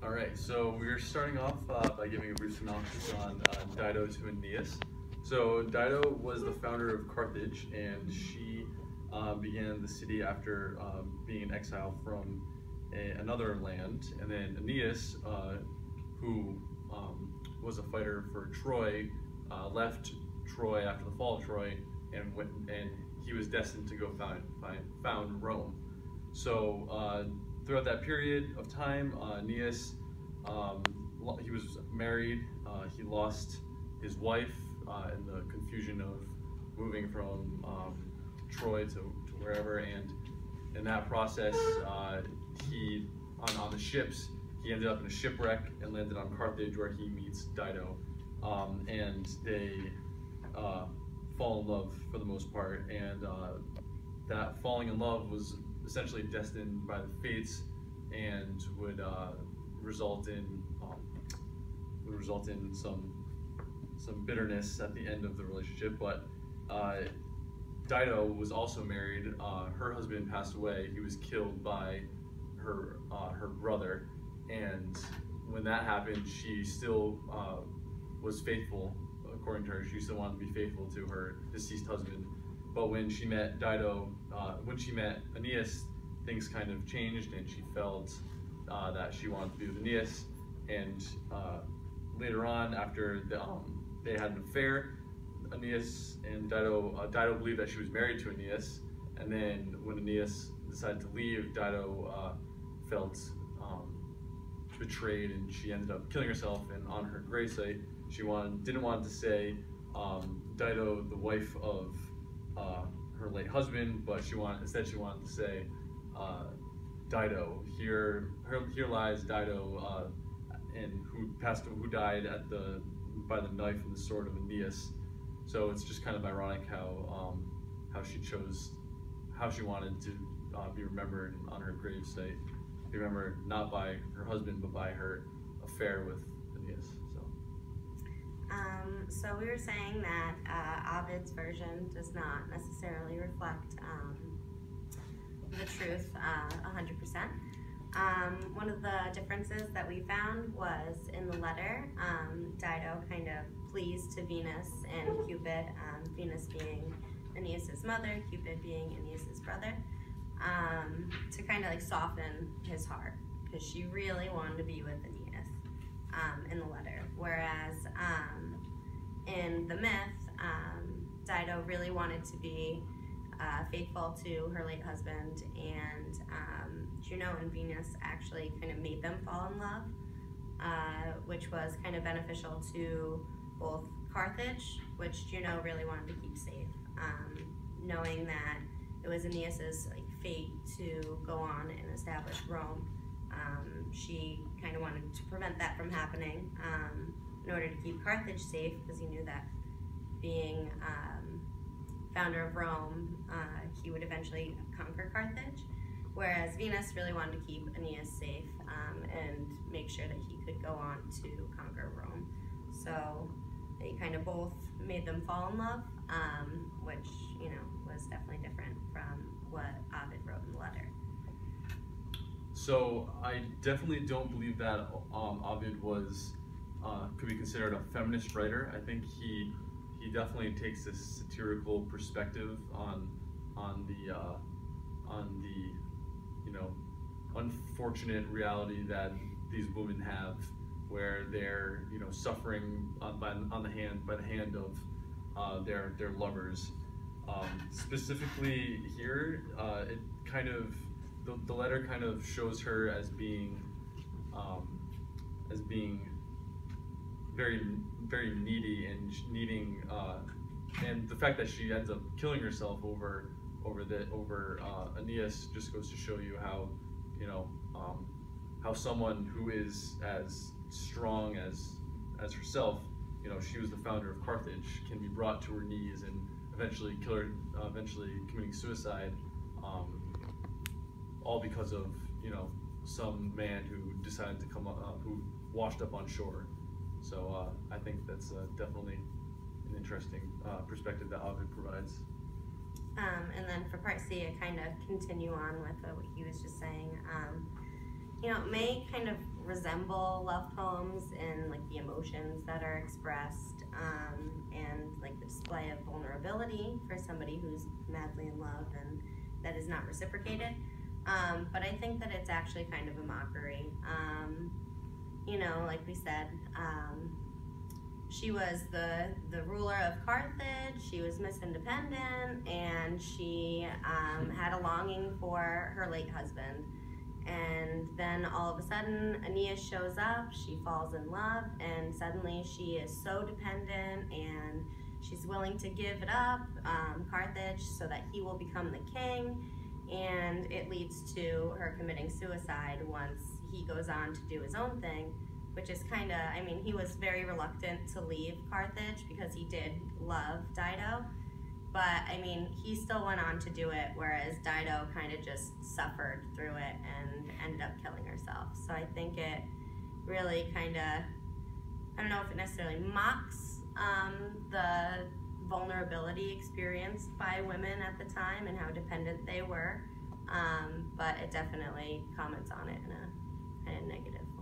All right, so we're starting off by giving a brief synopsis on Dido to Aeneas. So Dido was the founder of Carthage, and she began the city after being in exile from another land. And then Aeneas, who was a fighter for Troy, left Troy after the fall of Troy, and he was destined to go found Rome. So throughout that period of time, Aeneas, he was married. He lost his wife in the confusion of moving from Troy to wherever, and in that process, he on the ships, he ended up in a shipwreck and landed on Carthage, where he meets Dido, and they fall in love for the most part, and that falling in love was essentially destined by the fates and would result in some bitterness at the end of the relationship. But Dido was also married. Her husband passed away. He was killed by her brother, and when that happened, she still was faithful. According to her, she still wanted to be faithful to her deceased husband. But when she met Aeneas, things kind of changed, and she felt that she wanted to be with Aeneas. And later on, after they had an affair, Aeneas and Dido believed that she was married to Aeneas. And then when Aeneas decided to leave, Dido felt betrayed, and she ended up killing herself. And on her gravesite, she didn't want to say Dido, the wife of her late husband, but instead she wanted to say Dido. Here lies Dido, and who died by the knife and the sword of Aeneas. So it's just kind of ironic how she wanted to be remembered on her gravesite, be remembered not by her husband but by her affair with Aeneas. So we were saying that Ovid's version does not necessarily reflect the truth 100%. One of the differences that we found was in the letter, Dido kind of pleased to Venus and Cupid, Venus being Aeneas' mother, Cupid being Aeneas' brother, to kind of like soften his heart, because she really wanted to be with Aeneas in the letter. Whereas in the myth, Dido really wanted to be faithful to her late husband, and Juno and Venus actually kind of made them fall in love, which was kind of beneficial to both Carthage, which Juno really wanted to keep safe, knowing that it was Aeneas' fate to go on and establish Rome. She kind of wanted to prevent that from happening in order to keep Carthage safe, because he knew that being founder of Rome, he would eventually conquer Carthage. Whereas Venus really wanted to keep Aeneas safe and make sure that he could go on to conquer Rome. So they kind of both made them fall in love, which was definitely different from what Ovid wrote in the letter. So I definitely don't believe that Ovid could be considered a feminist writer. I think he definitely takes this satirical perspective on the unfortunate reality that these women have, where they're suffering by the hand of their lovers. Specifically here, it kind of the letter kind of shows her as being very, very needy and needing, and the fact that she ends up killing herself over Aeneas just goes to show you how how someone who is as strong as herself, she was the founder of Carthage, can be brought to her knees and eventually committing suicide, all because of some man who decided to come up, who washed up on shore. So I think that's definitely an interesting perspective that Ovid provides. And then for part C, I kind of continue on with what he was just saying. It may kind of resemble love poems in like the emotions that are expressed, and like the display of vulnerability for somebody who's madly in love and that is not reciprocated. But I think that it's actually kind of a mockery. You know, like we said, she was the ruler of Carthage, she was Miss Independent, and she had a longing for her late husband. And then all of a sudden, Aeneas shows up, she falls in love, and suddenly she is so dependent and she's willing to give it up, Carthage, so that he will become the king. And it leads to her committing suicide once he goes on to do his own thing, which is kind of, I mean, he was very reluctant to leave Carthage because he did love Dido. But, I mean, he still went on to do it, whereas Dido kind of just suffered through it and ended up killing herself. So I think it really kind of, I don't know if it necessarily mocks the vulnerability experienced by women at the time and how dependent they were, but it definitely comments on it in a kind of negative way.